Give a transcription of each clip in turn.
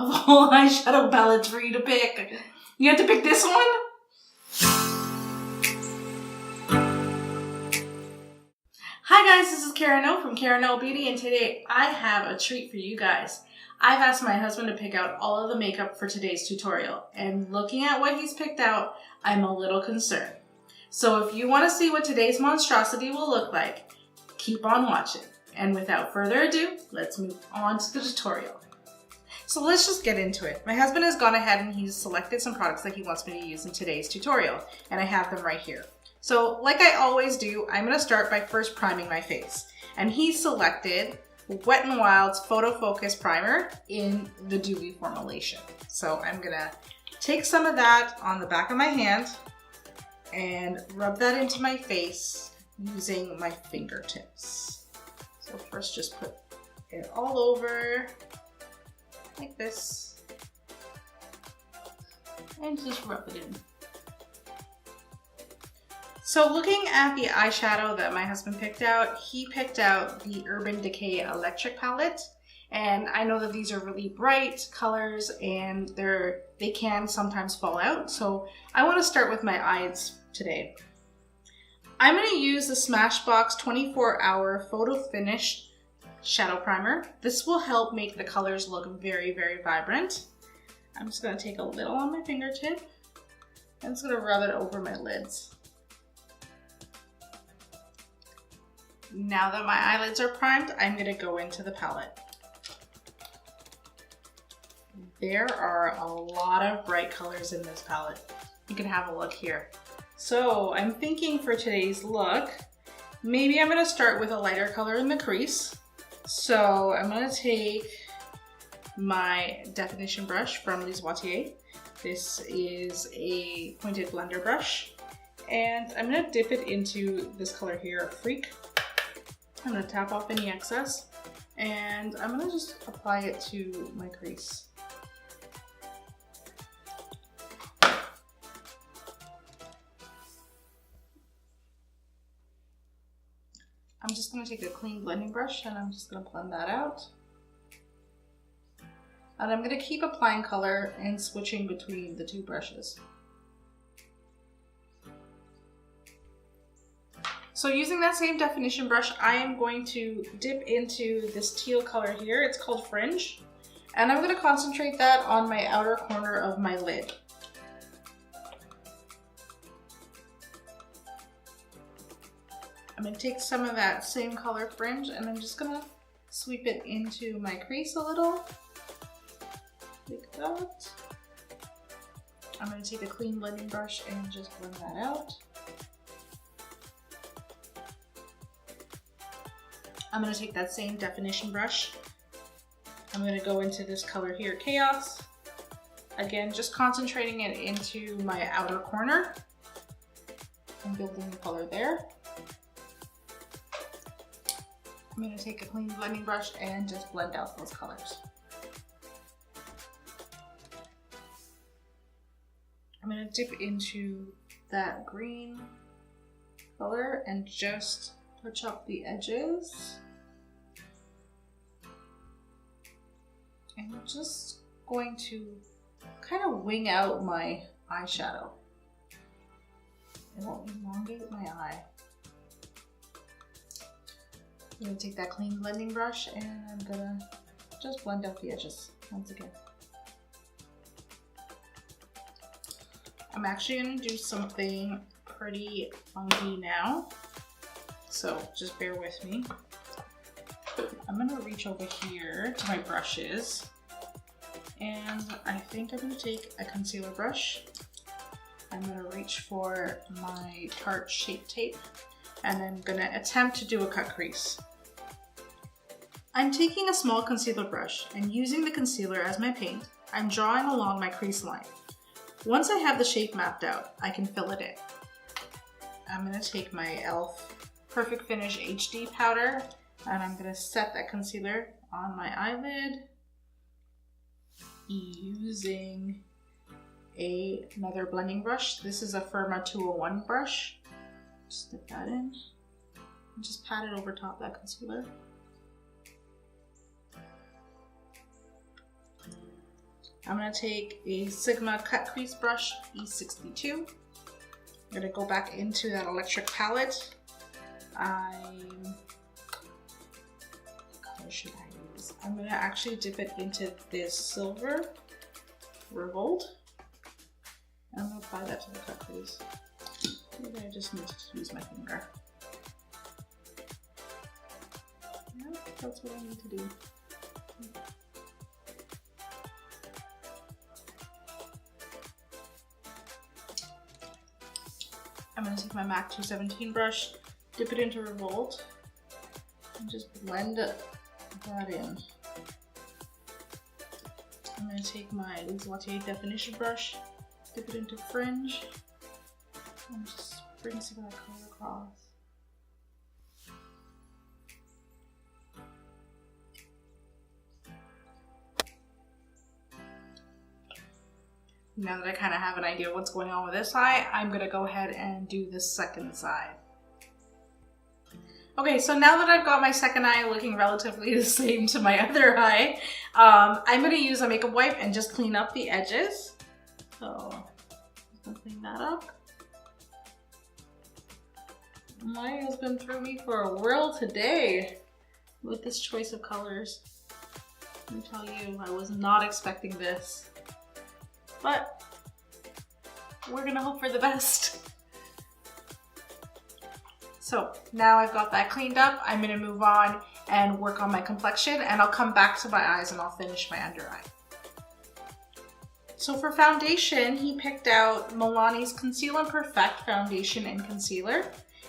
of all eyeshadow palettes for you to pick. You have to pick this one? Hi guys, this is Karen O from KarenOBeauty, and today I have a treat for you guys. I've asked my husband to pick out all of the makeup for today's tutorial, and looking at what he's picked out, I'm a little concerned. So if you want to see what today's monstrosity will look like, keep on watching. And without further ado, let's move on to the tutorial. So let's just get into it. My husband has gone ahead and he's selected some products that he wants me to use in today's tutorial, and I have them right here. So like I always do, I'm going to start by first priming my face. And he selected Wet n Wild's Photo Focus Primer in the Dewy formulation. So I'm going to take some of that on the back of my hand and rub that into my face using my fingertips. So first just put it all over like this and just rub it in. So looking at the eyeshadow that my husband picked out, he picked out the Urban Decay Electric palette. And I know that these are really bright colors and they can sometimes fall out. So I want to start with my eyes today. I'm going to use the Smashbox 24-Hour Photo Finish Shadow Primer. This will help make the colors look very, very vibrant. I'm just going to take a little on my fingertip and I'm just going to rub it over my lids. Now that my eyelids are primed, I'm going to go into the palette. There are a lot of bright colors in this palette. You can have a look here. So I'm thinking for today's look, maybe I'm going to start with a lighter color in the crease. So I'm going to take my definition brush from Lise Wattier. This is a pointed blender brush. And I'm going to dip it into this color here, Freak. I'm going to tap off any excess. And I'm going to just apply it to my crease. I'm just going to take a clean blending brush and I'm just going to blend that out. And I'm going to keep applying color and switching between the two brushes. So using that same definition brush, I am going to dip into this teal color here. It's called Fringe. And I'm going to concentrate that on my outer corner of my lid. I'm going to take some of that same color Fringe and I'm just going to sweep it into my crease a little, like that. I'm going to take a clean blending brush and just blend that out. I'm going to take that same definition brush. I'm going to go into this color here, Chaos. Again, just concentrating it into my outer corner and building the color there. I'm going to take a clean blending brush and just blend out those colors. I'm going to dip into that green color and just touch up the edges. And I'm just going to kind of wing out my eyeshadow. It won't elongate my eye. I'm going to take that clean blending brush and I'm going to just blend out the edges once again. I'm actually going to do something pretty funky now, so just bear with me. I'm going to reach over here to my brushes and I think I'm going to take a concealer brush. I'm going to reach for my Tarte Shape Tape and I'm going to attempt to do a cut crease. I'm taking a small concealer brush and using the concealer as my paint, I'm drawing along my crease line. Once I have the shape mapped out, I can fill it in. I'm going to take my e.l.f. Perfect Finish HD powder and I'm going to set that concealer on my eyelid using another blending brush. This is a Firma 201 brush. Just dip that in and just pat it over top that concealer. I'm going to take a Sigma cut crease brush, E62. I'm going to go back into that electric palette. What color should I use? I'm going to actually dip it into this silver Revolt. I'm going to apply that to the cut crease. Maybe I just need to use my finger. Yeah, that's what I need to do. I'm going to take my MAC 217 brush, dip it into Revolt, and just blend that in. I'm going to take my Latte definition brush, dip it into Fringe, and just bring some of that color across. Now that I kind of have an idea of what's going on with this eye, I'm going to go ahead and do the second side. Okay, so now that I've got my second eye looking relatively the same to my other eye, I'm going to use a makeup wipe and just clean up the edges. So, I'm going to clean that up. My husband threw me for a whirl today with this choice of colors. Let me tell you, I was not expecting this. But we're gonna hope for the best. So now I've got that cleaned up, I'm gonna move on and work on my complexion, and I'll come back to my eyes and I'll finish my under eye. So for foundation, he picked out Milani's Conceal and Perfect Foundation and Concealer.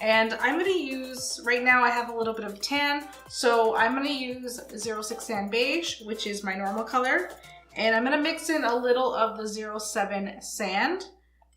And I'm gonna use, right now I have a little bit of tan, so I'm gonna use 06 Sand Beige, which is my normal color. And I'm going to mix in a little of the 07 Sand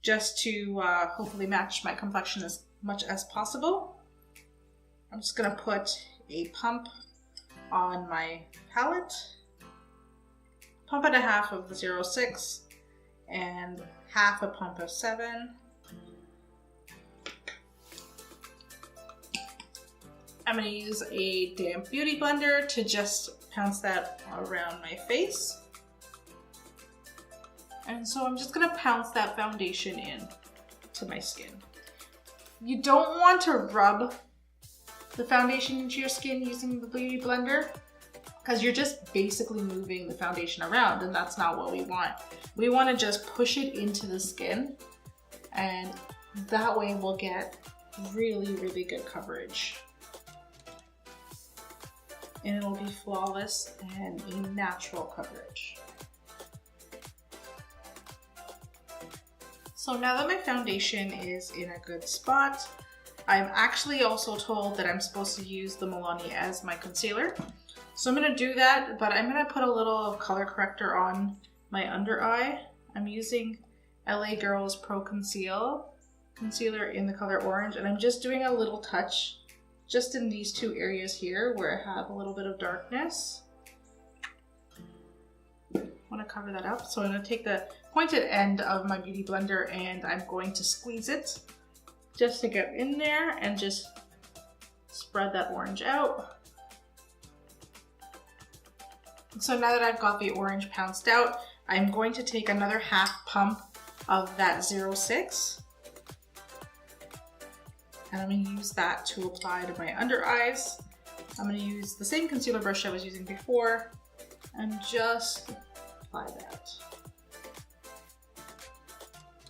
just to hopefully match my complexion as much as possible. I'm just going to put a pump on my palette, pump and a half of the 06 and half a pump of 7. I'm going to use a damp beauty blender to just pounce that around my face. And so I'm just gonna pounce that foundation in to my skin. You don't want to rub the foundation into your skin using the beauty blender because you're just basically moving the foundation around, and that's not what we want. We want to just push it into the skin, and that way we'll get really, really good coverage. And it'll be flawless and a natural coverage. So now that my foundation is in a good spot, I'm actually also told that I'm supposed to use the Milani as my concealer. So I'm going to do that, but I'm going to put a little color corrector on my under eye. I'm using LA Girls Pro Concealer in the color orange, and I'm just doing a little touch just in these two areas here where I have a little bit of darkness. I want to cover that up. So I'm going to take the pointed end of my beauty blender and I'm going to squeeze it just to get in there and just spread that orange out. So now that I've got the orange pounced out, I'm going to take another half pump of that 06 and I'm going to use that to apply to my under eyes. I'm going to use the same concealer brush I was using before and just apply that.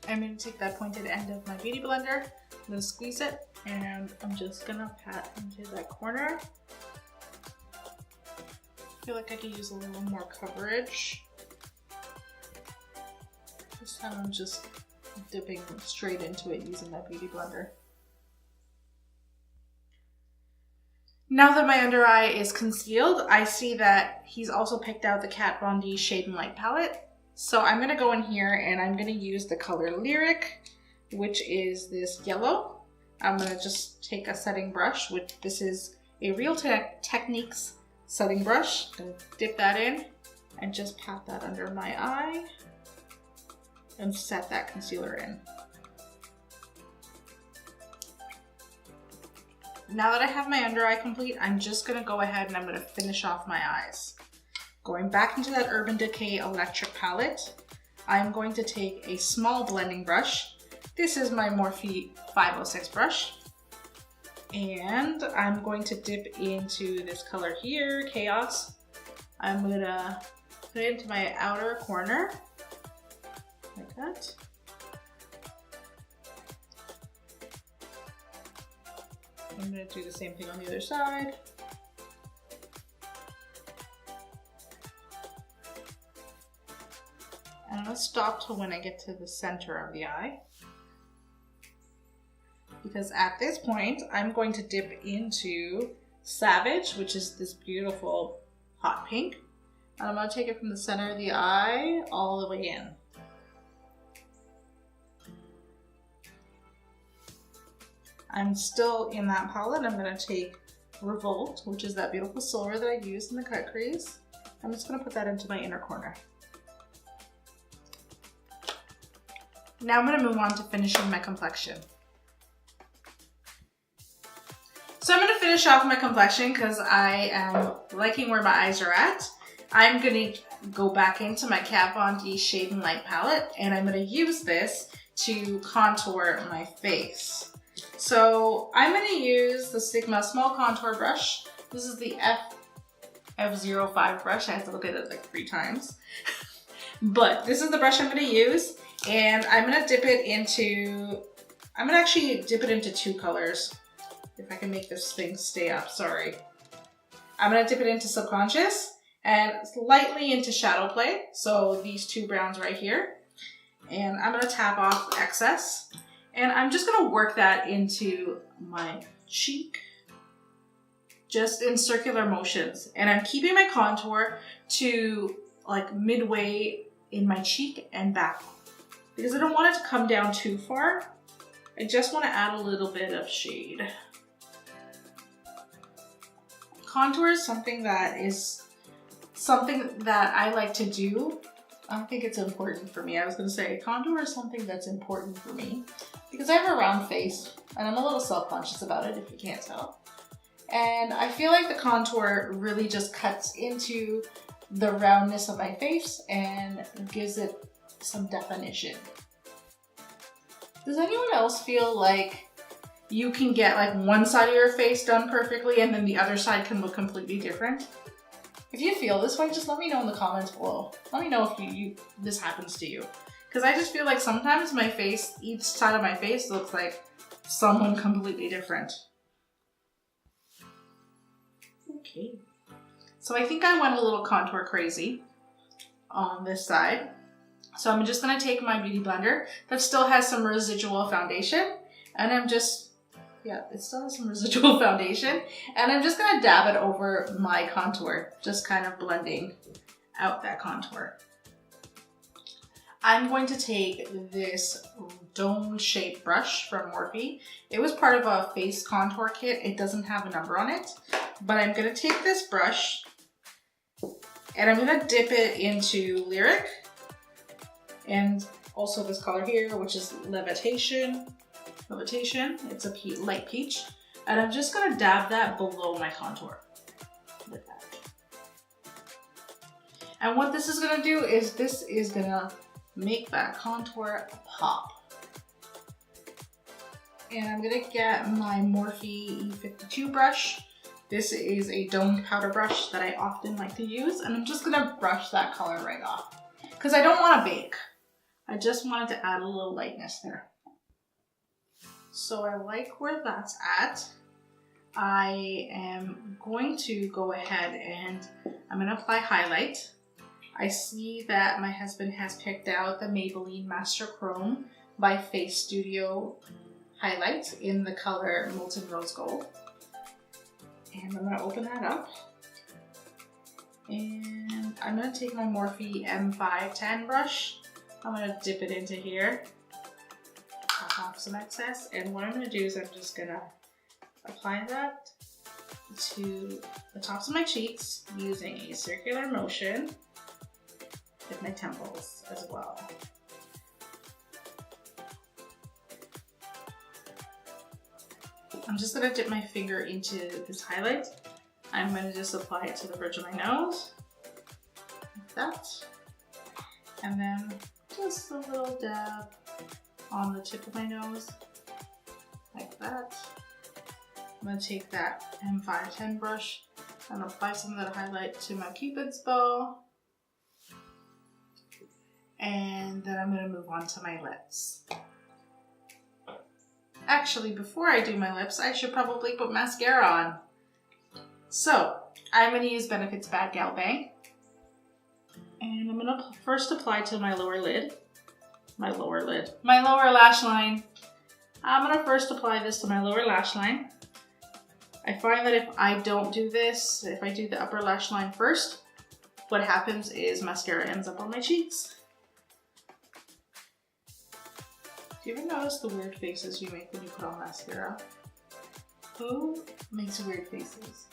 I'm going to take that pointed end of my beauty blender, I'm going to squeeze it, and I'm just going to pat into that corner. I feel like I could use a little more coverage. This time I'm just dipping straight into it using that beauty blender. Now that my under eye is concealed, I see that he's also picked out the Kat Von D Shade and Light palette. So I'm going to go in here and I'm going to use the color Lyric, which is this yellow. I'm going to just take a setting brush, which this is a Real Techniques setting brush. I'm going to dip that in and just pat that under my eye and set that concealer in. Now that I have my under eye complete, I'm just going to go ahead and I'm going to finish off my eyes. Going back into that Urban Decay Electric palette, I'm going to take a small blending brush. This is my Morphe 506 brush. And I'm going to dip into this color here, Chaos. I'm gonna put it into my outer corner, like that. I'm gonna do the same thing on the other side. And I'm gonna stop till when I get to the center of the eye. Because at this point, I'm going to dip into Savage, which is this beautiful hot pink. And I'm gonna take it from the center of the eye all the way in. I'm still in that palette. I'm gonna take Revolt, which is that beautiful silver that I used in the cut crease. I'm just gonna put that into my inner corner. Now I'm gonna move on to finishing my complexion. So I'm gonna finish off my complexion because I am liking where my eyes are at. I'm gonna go back into my Kat Von D Shade and Light palette, and I'm gonna use this to contour my face. So I'm gonna use the Sigma small contour brush. This is the F05 brush. I have to look at it like 3 times. But this is the brush I'm gonna use, and I'm gonna actually dip it into 2 colors. If I can make this thing stay up, sorry. I'm gonna dip it into Subconscious and lightly into Shadow Play. So these 2 browns right here. And I'm gonna tap off excess. And I'm just gonna work that into my cheek, just in circular motions. And I'm keeping my contour to like midway in my cheek and back, because I don't want it to come down too far. I just wanna add a little bit of shade. Contour is something that I like to do. I don't think it's important for me. I was gonna say contour is something that's important for me because I have a round face and I'm a little self-conscious about it, if you can't tell. And I feel like the contour really just cuts into the roundness of my face and gives it some definition. Does anyone else feel like you can get like one side of your face done perfectly and then the other side can look completely different? If you feel this way, just let me know in the comments below. Let me know if this happens to you. Because I just feel like sometimes my face, each side of my face looks like someone completely different. Okay. So I think I went a little contour crazy on this side. So I'm just gonna take my Beauty Blender that still has some residual foundation, and I'm just, yeah, it still has some residual foundation, and I'm just gonna dab it over my contour, just kind of blending out that contour. I'm going to take this dome shaped brush from Morphe. It was part of a face contour kit. It doesn't have a number on it, but I'm gonna take this brush and I'm gonna dip it into Lyric, and also this color here, which is Levitation. It's a light peach. And I'm just gonna dab that below my contour. Like that. And what this is gonna do is this is gonna make that contour pop. And I'm gonna get my Morphe E52 brush. This is a domed powder brush that I often like to use. And I'm just gonna brush that color right off, because I don't wanna bake. I just wanted to add a little lightness there. So I like where that's at. I am going to go ahead and I'm gonna apply highlight. I see that my husband has picked out the Maybelline Master Chrome by Face Studio highlight in the color Molten Rose Gold. And I'm gonna open that up. And I'm gonna take my Morphe M510 brush. I'm gonna dip it into here. Off some excess, and what I'm going to do is I'm just going to apply that to the tops of my cheeks using a circular motion with my temples as well. I'm just going to dip my finger into this highlight. I'm going to just apply it to the bridge of my nose. that. And then just a little dab on the tip of my nose, like that. I'm going to take that M510 brush and apply some of that highlight to my Cupid's bow. And then I'm going to move on to my lips. Actually, before I do my lips, I should probably put mascara on. So, I'm going to use Benefit's Bad Gal Bang. And I'm going to first apply to my lower lash line. I'm going to first apply this to my lower lash line. I find that if I don't do this, if I do the upper lash line first, what happens is mascara ends up on my cheeks. Do you ever notice the weird faces you make when you put on mascara? Who makes weird faces?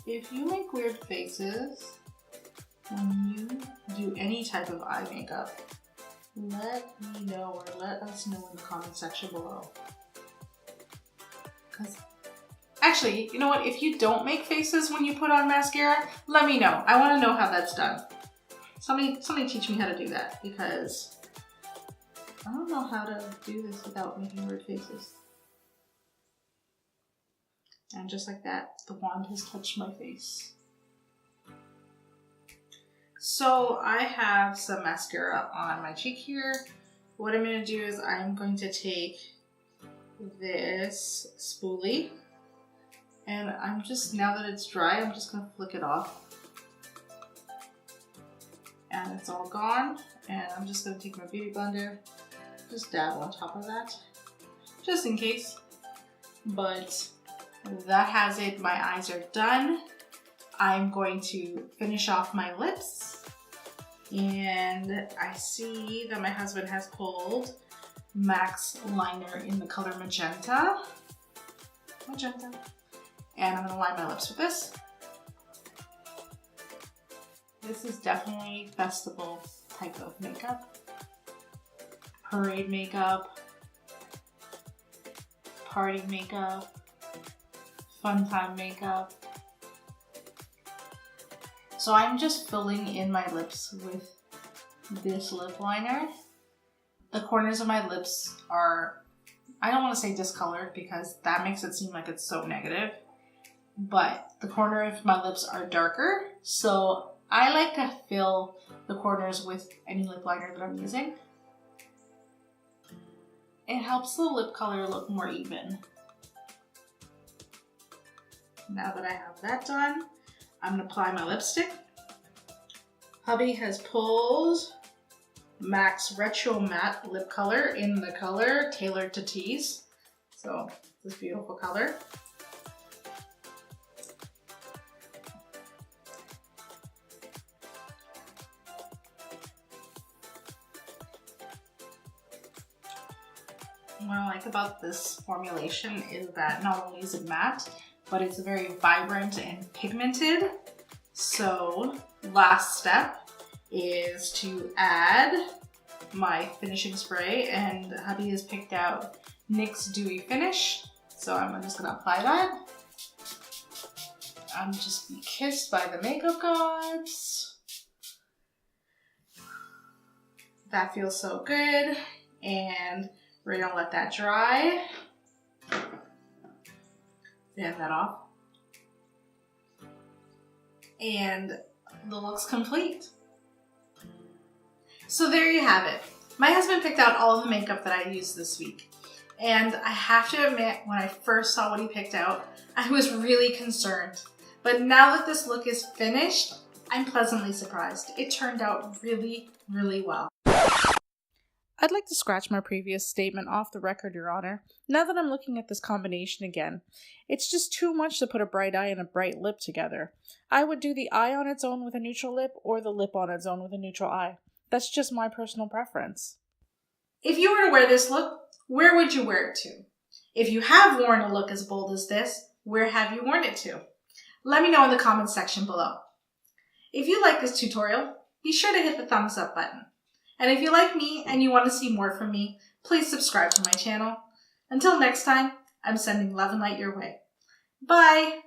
If you make weird faces when you do any type of eye makeup, let me know or let us know in the comment section below. Actually, you know what? If you don't make faces when you put on mascara, let me know. I want to know how that's done. Somebody teach me how to do that, because I don't know how to do this without making weird faces. And just like that, the wand has touched my face. So I have some mascara on my cheek here. What I'm going to do is I'm going to take this spoolie, and I'm just, now that it's dry, I'm just going to flick it off. And it's all gone. And I'm just going to take my beauty blender, just dab on top of that, just in case. But that has it. My eyes are done. I'm going to finish off my lips. And I see that my husband has pulled MAC's liner in the color Magenta. And I'm going to line my lips with this. This is definitely festival type of makeup. Parade makeup. Party makeup. Fun time makeup. So I'm just filling in my lips with this lip liner. The corners of my lips are, I don't want to say discolored because that makes it seem like it's so negative, but the corner of my lips are darker. So I like to fill the corners with any lip liner that I'm using. It helps the lip color look more even. Now that I have that done, I'm going to apply my lipstick. Hubby has pulled MAC's Retro Matte Lip Color in the color Tailored to Tease. So, this beautiful color. What I like about this formulation is that not only is it matte, but it's very vibrant and pigmented. So last step is to add my finishing spray, and hubby has picked out NYX Dewy Finish. So I'm just gonna apply that. I'm just be kissed by the makeup gods. That feels so good, and we're gonna let that dry. Fan that off. And the look's complete. So there you have it. My husband picked out all of the makeup that I used this week. And I have to admit, when I first saw what he picked out, I was really concerned. But now that this look is finished, I'm pleasantly surprised. It turned out really, really well. I'd like to scratch my previous statement off the record, Your Honor. Now that I'm looking at this combination again, it's just too much to put a bright eye and a bright lip together. I would do the eye on its own with a neutral lip, or the lip on its own with a neutral eye. That's just my personal preference. If you were to wear this look, where would you wear it to? If you have worn a look as bold as this, where have you worn it to? Let me know in the comments section below. If you like this tutorial, be sure to hit the thumbs up button. And if you like me and you want to see more from me, please subscribe to my channel. Until next time, I'm sending love and light your way. Bye!